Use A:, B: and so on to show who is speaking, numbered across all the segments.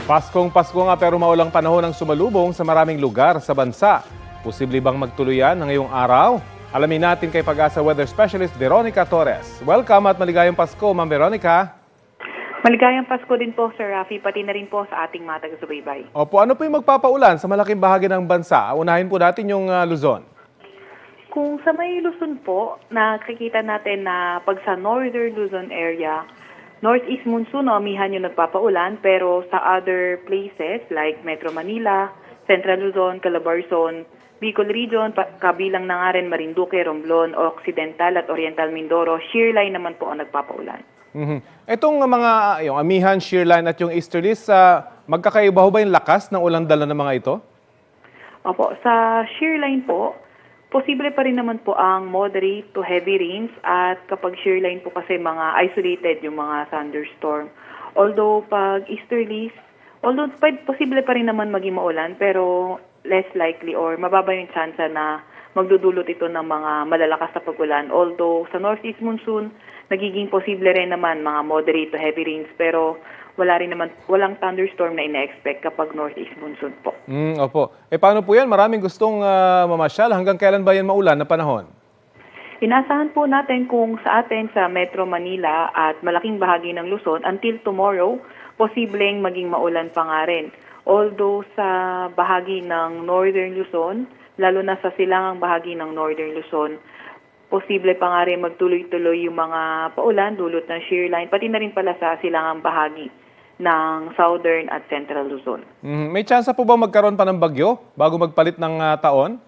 A: Paskong Pasko nga pero maulang panahon ang sumalubong sa maraming lugar sa bansa. Posible bang magtuluyan ng ngayong araw? Alamin natin kay Pag-asa Weather Specialist Veronica Torres. Welcome at maligayang Pasko, Ma'am Veronica.
B: Maligayang Pasko din po, Sir Rafi, pati na rin po sa ating mga taga-subaybay.
A: Opo, ano po yung magpapaulan sa malaking bahagi ng bansa? Unahin po natin yung Luzon.
B: Kung sa may Luzon po, nakikita natin na pag sa Northern Luzon area, Northeast monsoon o amihan yung nagpapaulan, pero sa other places like Metro Manila, Central Luzon, Calabarzon, Bicol Region, kabilang na nga rin Marinduque, Romblon, Occidental at Oriental Mindoro, shearline naman po ang nagpapaulan.
A: Itong mga yung amihan, shearline at yung easterlies, magkakaiba ho ba yung lakas ng ulang dala ng mga ito?
B: Opo, sa shearline po, posible pa rin naman po ang moderate to heavy rains at kapag shearline po kasi mga isolated yung mga thunderstorm. Although pag easterlies, posible pa rin naman maging maulan pero less likely or mababa yung chance na magdudulot ito ng mga malalakas na pag-ulan. Although sa northeast monsoon, nagiging posible rin naman mga moderate to heavy rains pero walang thunderstorm na ina-expect kapag northeast monsoon po.
A: Opo. Paano po yan? Maraming gustong mamasyal. Hanggang kailan ba yan maulan na panahon?
B: Inasahan po natin kung sa atin sa Metro Manila at malaking bahagi ng Luzon, until tomorrow, posibleng maging maulan pa nga rin. Although sa bahagi ng Northern Luzon, lalo na sa silangang bahagi ng Northern Luzon, posible pa nga rin magtuloy-tuloy yung mga paulan, dulot ng shearline, pati na rin pala sa silangang bahagi ng Southern at Central Luzon.
A: May chance po ba magkaroon pa ng bagyo bago magpalit ng taon?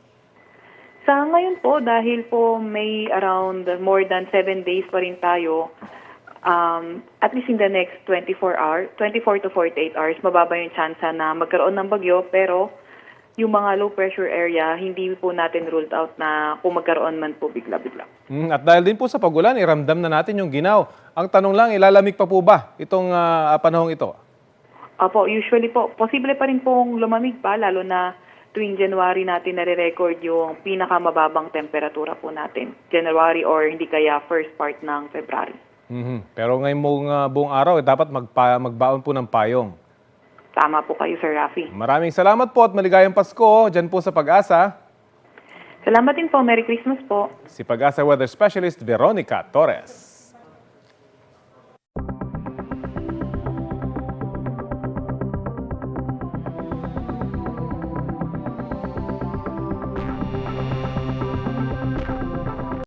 B: Sa ngayon po, dahil po may around more than 7 days pa rin tayo, at least in the next 24 to 48 hours, mababa yung chance na magkaroon ng bagyo, pero yung mga low pressure area, hindi po natin ruled out na kung magkaroon man po bigla-bigla.
A: At dahil din po sa pagulan, iramdam na natin yung ginaw. Ang tanong lang, ilalamig pa po ba itong panahong ito?
B: Opo, usually po, posible pa rin pong lumamig pa, lalo na tuwing January natin nare-record yung pinakamababang temperatura po natin. January or hindi kaya first part ng February.
A: Pero ngayong buong araw, dapat magbaon po ng payong.
B: Tama po kayo, Sir Rafi.
A: Maraming salamat po at maligayang Pasko dyan po sa Pag-asa.
B: Salamat din po. Merry Christmas po.
A: Si Pag-asa Weather Specialist Veronica Torres.